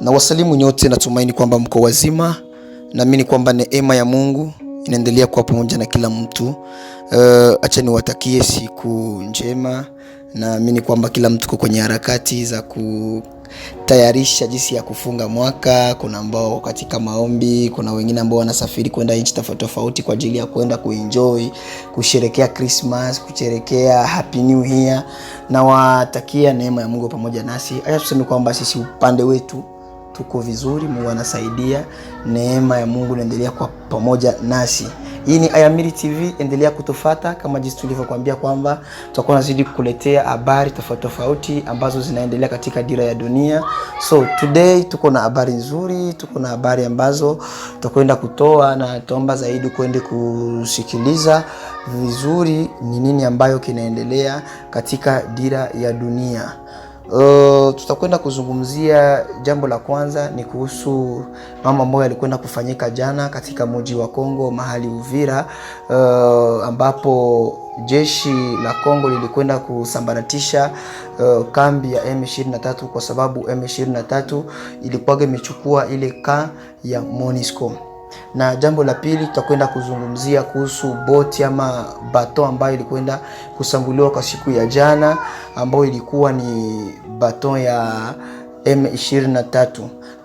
Na wasalimu nyote, natumaini kwamba mko wazima. Naamini kwamba neema ya Mungu inaendelea kuwa pamoja na kila mtu. Acha niwatakie siku njema. Naamini kwamba kila mtu uko kwenye harakati za kutayarisha jinsi ya kufunga mwaka. Kuna ambao katika maombi, kuna wengine ambao wanasafiri kwenda nchi tofauti tofauti kwa ajili ya kwenda kuenjoy, kusherehekea Christmas, kusherehekea Happy New Year. Na watakia neema ya Mungu pamoja nasi. Acha tuseme kwamba sisi upande wetu tuko vizuri, Mungu anasaidia, neema ya Mungu inaendelea kwa pamoja nasi. Hii ni Ayamiri TV, endelea kutufuata kama jinsi tulivyokuambia kwamba tutakuwa nazidi kukuletea habari tofauti tofauti ambazo zinaendelea katika dira ya dunia. So today tuko na habari nzuri, tuko na habari ambazo tutakwenda kutoa, na tuomba zaidi kwende kusikiliza vizuri ni nini ambayo kinaendelea katika dira ya dunia. Tutakwenda kuzungumzia jambo la kwanza ni kuhusu mambo ambayo yalikwenda kufanyika jana katika mji wa Kongo mahali Uvira, ambapo jeshi la Kongo lilikwenda kusambaratisha kambi ya M23 kwa sababu M23 ilikuwa imechukua ile kambi ya MONUSCO. Na jambo la pili tutakwenda kuzungumzia kuhusu boti ama bato ambayo ilikwenda kusambuliwa kwa siku ya jana, ambayo ilikuwa ni bato ya M23.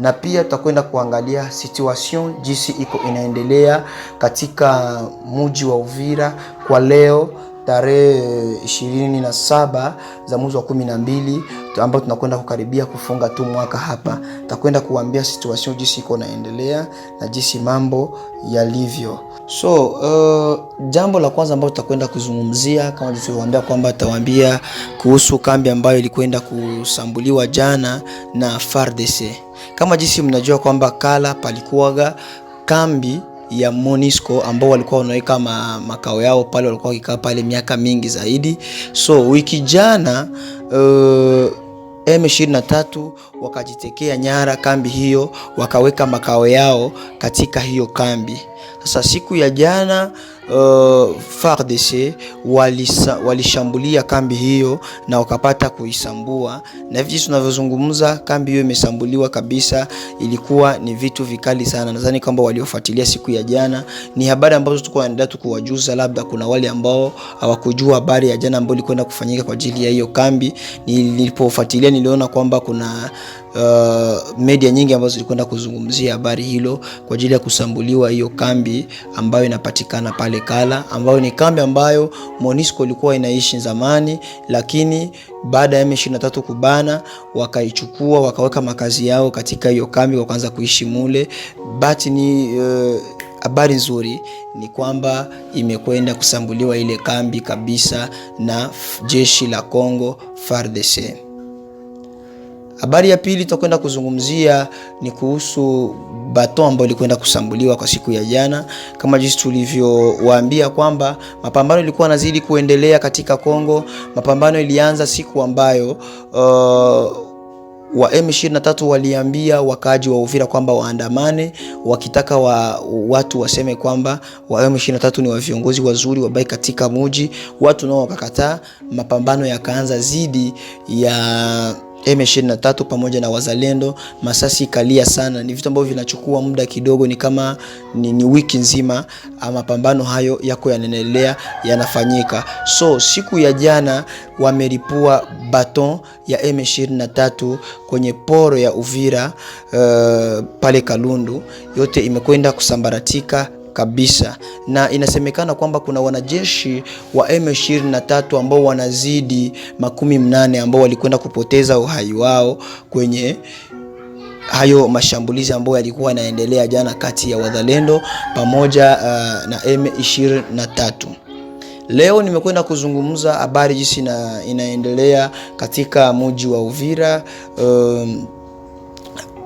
Na pia tutakwenda kuangalia situation jinsi iko inaendelea katika mji wa Uvira kwa leo tarehe 27 za mwezi wa 12 ambao tunakwenda kukaribia kufunga tu mwaka hapa. Tutakwenda kuambia situation jinsi iko inaendelea na jinsi mambo yalivyo. So jambo la kwanza ambalo tutakwenda kuzungumzia kama tulivyowaambia kwamba tutawaambia kuhusu kambi ambayo ilikwenda kusambuliwa jana na FARDC. Kama jinsi mnajua kwamba Kala palikuwaga kambi ya MONUSCO ambao walikuwa wanaweka makao yao pale, walikuwa wakikaa pale miaka mingi zaidi. So wiki jana M23 wakajitekea nyara kambi hiyo, wakaweka makao yao katika hiyo kambi. Sasa siku ya jana FARDC walishambulia kambi hiyo na wakapata kuisambua, na hivi tunavyozungumza kambi hiyo imesambuliwa kabisa. Ilikuwa ni vitu vikali sana. Nadhani kwamba waliofuatilia siku ya jana ni habari ambazo tulikuwa tunaendelea kuwajuza. Labda kuna wale ambao hawakujua habari ya jana ambayo ilikwenda kufanyika kwa ajili ya hiyo kambi. Nilipofuatilia niliona kwamba kuna media nyingi ambazo zilikwenda kuzungumzia habari hilo kwa ajili ya kusambuliwa hiyo kambi ambayo inapatikana pale Kala, ambayo ni kambi ambayo MONUSCO ilikuwa inaishi zamani, lakini baada ya M23 kubana wakaichukua wakaweka makazi yao katika hiyo kambi, wakaanza kuishi mule. But ni habari nzuri ni kwamba imekwenda kusambuliwa ile kambi kabisa na jeshi la Kongo FARDC. Habari ya pili tutakwenda kuzungumzia ni kuhusu bato ambayo ilikwenda kusambuliwa kwa siku ya jana. Kama jinsi tulivyowaambia kwamba mapambano ilikuwa nazidi kuendelea katika Kongo. Mapambano ilianza siku ambayo wa M23 waliambia wakaji wa Uvira kwamba waandamane, wakitaka watu waseme kwamba wa M23 ni wa viongozi wazuri wabaki katika mji. Watu nao wakakataa. Mapambano yakaanza zidi ya M23 pamoja na wazalendo. Masasi kalia sana. Ni vitu ambavyo vinachukua muda kidogo, ni kama ni wiki nzima. Mapambano hayo yako yanaendelea, yanafanyika. So siku ya jana wameripua baton ya M23 kwenye poro ya Uvira pale Kalundu. Yote imekwenda kusambaratika kabisa, na inasemekana kwamba kuna wanajeshi wa M23 ambao wanazidi 80 ambao walikwenda kupoteza uhai wao kwenye hayo mashambulizi ambayo yalikuwa yanaendelea jana kati ya wazalendo pamoja na M23. Leo nimekwenda kuzungumza habari jinsi inaendelea katika mji wa Uvira.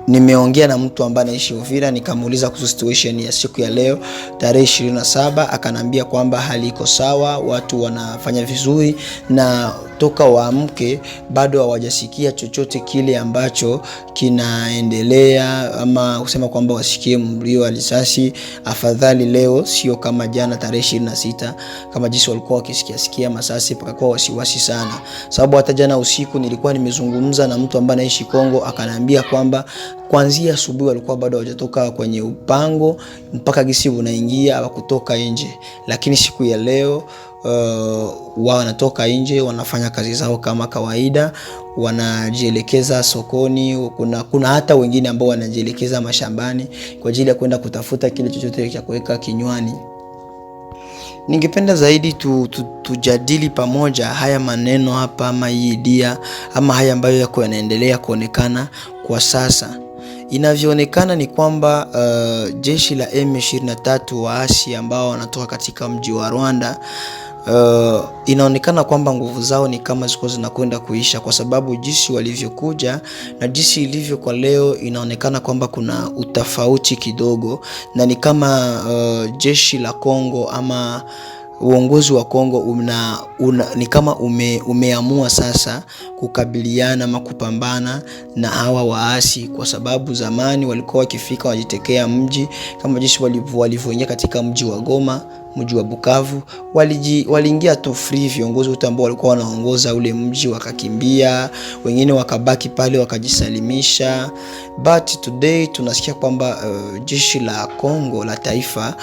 Nimeongea na mtu ambaye anaishi Uvira, nikamuuliza kuhusu situation ya siku ya leo tarehe 27. Akanambia kwamba hali iko sawa, watu wanafanya vizuri, na toka waamke bado hawajasikia chochote kile ambacho kinaendelea, ama kusema kwamba wasikie mlio wa risasi. Afadhali leo sio kama jana tarehe 26, kama jinsi walikuwa wakisikia masasi pakakuwa wasiwasi sana. Sababu hata jana usiku nilikuwa nimezungumza na mtu ambaye anaishi Kongo, akanambia kwamba kuanzia asubuhi walikuwa bado hawajatoka kwenye upango mpaka gisi unaingia hawakutoka nje, lakini siku ya leo wao wanatoka nje, wanafanya kazi zao kama kawaida, wanajielekeza sokoni. Kuna hata wengine ambao wanajielekeza mashambani kwa ajili ya kwenda kutafuta kile chochote cha kuweka kinywani. Ningependa zaidi tujadili pamoja haya maneno hapa, ama hii idea, ama haya ambayo yako yanaendelea kuonekana kwa sasa. Inavyoonekana ni kwamba jeshi la M23 waasi ambao wanatoka katika mji wa Rwanda, inaonekana kwamba nguvu zao ni kama ziko zinakwenda kuisha, kwa sababu jinsi walivyokuja na jinsi ilivyo kwa leo inaonekana kwamba kuna utofauti kidogo, na ni kama jeshi la Kongo ama uongozi wa Kongo ni kama umeamua sasa kukabiliana ama kupambana na hawa waasi, kwa sababu zamani walikuwa wakifika wajitekea mji kama jinsi walivyoingia katika mji wa Goma, mji wa Bukavu, waliingia tu free. Viongozi wote ambao walikuwa wanaongoza ule mji wakakimbia, wengine wakabaki pale wakajisalimisha. But today tunasikia kwamba jeshi la Kongo la taifa,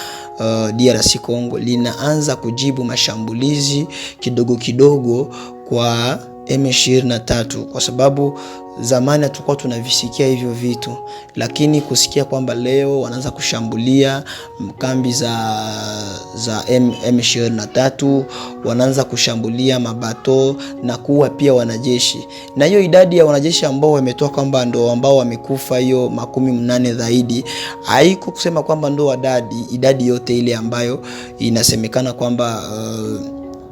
DRC Kongo, linaanza kujibu mashambulizi kidogo kidogo kwa M23, kwa sababu zamani hatukuwa tunavisikia hivyo vitu, lakini kusikia kwamba leo wanaanza kushambulia kambi za M23, wanaanza kushambulia mabato na kuua pia wanajeshi, na hiyo idadi ya wanajeshi ambao wametoa kwamba ndo ambao wamekufa hiyo 80 zaidi, haiko kusema kwamba ndo idadi yote ile ambayo inasemekana kwamba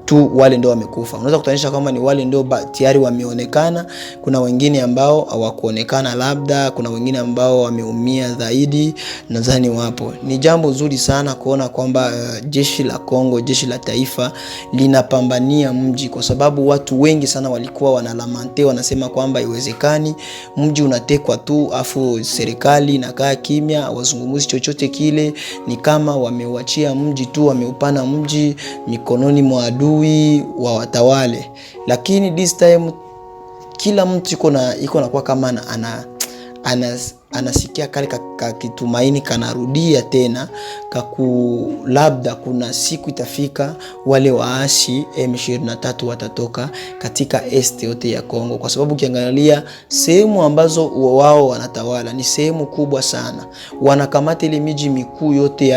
tu wale ndio wamekufa. Unaweza kutanisha kama ni wale ndio tayari wameonekana, kuna wengine ambao hawakuonekana, labda kuna wengine ambao wameumia zaidi, nadhani wapo. Ni jambo zuri sana kuona kwamba jeshi la Kongo, jeshi la taifa linapambania mji, kwa sababu watu wengi sana walikuwa wanalamante, wanasema kwamba iwezekani mji unatekwa tu afu serikali inakaa kimya, wazungumuzi chochote kile, ni kama wameuachia mji tu, wameupana mji mikononi mwa adui wa watawale. Lakini this time kila mtu iko na kwa kama anasikia kale kitumaini kanarudia tena, labda kuna siku itafika wale waasi M23 watatoka katika este yote ya Kongo, kwa sababu ukiangalia sehemu ambazo wao wanatawala ni sehemu kubwa sana. Wanakamata ile miji mikuu yote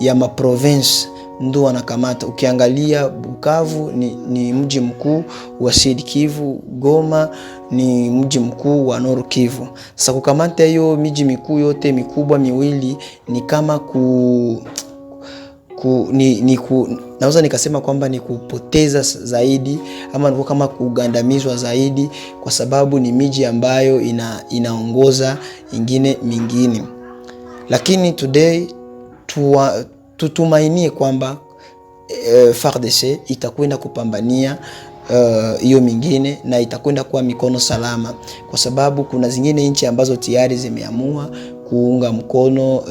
ya maprovince ndo wanakamata. Ukiangalia Bukavu ni mji mkuu wa Sud Kivu, Goma ni mji mkuu wa Nord Kivu. Sasa kukamata hiyo miji mikuu yote mikubwa miwili ni kama naweza nikasema kwamba ni kupoteza zaidi, ama ni kama kugandamizwa zaidi, kwa sababu ni miji ambayo inaongoza ingine mingine. Lakini today tutumainie kwamba FARDC itakwenda kupambania hiyo mingine na itakwenda kuwa mikono salama, kwa sababu kuna zingine nchi ambazo tayari zimeamua kuunga mkono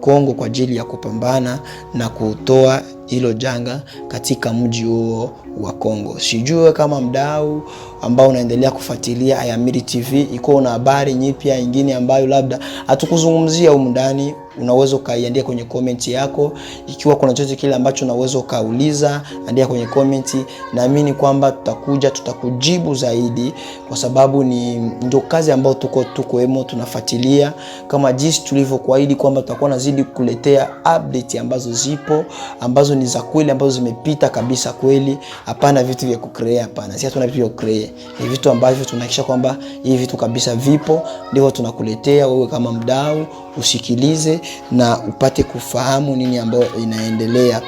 Kongo kwa ajili ya kupambana na kutoa hilo janga katika mji huo wa Kongo. Sijue kama mdau ambao unaendelea kufuatilia Ayamiri TV iko na habari nyipya nyingine ambayo labda hatukuzungumzia humu ndani, unaweza ukaiandika kwenye comment yako. Ikiwa kuna chochote kile ambacho unaweza ukauliza, andika kwenye comment. Naamini kwamba tutakujibu zaidi, kwa sababu ndio kazi ambayo tuko tunafuatilia, kama jinsi tulivyokuahidi kwamba tutakuwa nazidi kuletea update ambazo zipo, ambazo ni za kweli, ambazo zimepita kabisa kweli. Hapana vitu vya kucreate, hapana. Sisi hatuna vitu vya kucreate. Ni vitu ambavyo tunahakikisha kwamba hivi vitu kabisa vipo, ndio tunakuletea wewe kama mdau, usikilize na upate kufahamu nini ambayo inaendelea.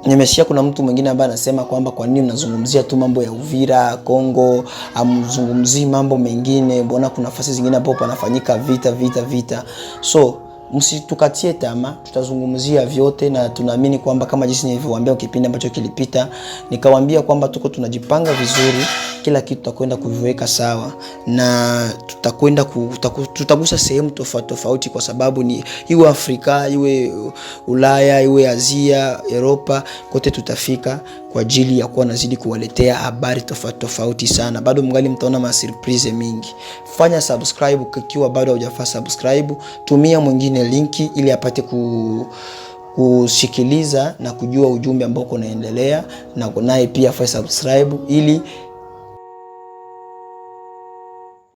Nimesikia kuna mtu mwingine ambaye anasema kwamba kwa nini unazungumzia tu mambo ya Uvira, Kongo, amzungumzii mambo mengine, mbona kuna nafasi zingine ambapo panafanyika vita. So msitukatie tamaa, tutazungumzia vyote, na tunaamini kwamba kama jinsi nilivyowaambia kipindi ambacho kilipita, nikawaambia kwamba tuko tunajipanga vizuri kila kitu tutakwenda kuviweka sawa, na tutagusa sehemu tofauti, kwa sababu ni iwe Afrika, iwe Ulaya, iwe Asia, Europa, kote tutafika kwa ajili ya kuwa nazidi kuwaletea habari tofauti sana. Bado mngali mtaona ma surprise mingi. Fanya subscribe ikiwa bado hujafanya subscribe, tumia mwingine linki ili apate kusikiliza na kujua ujumbe ambao unaendelea, na naye pia afanye subscribe ili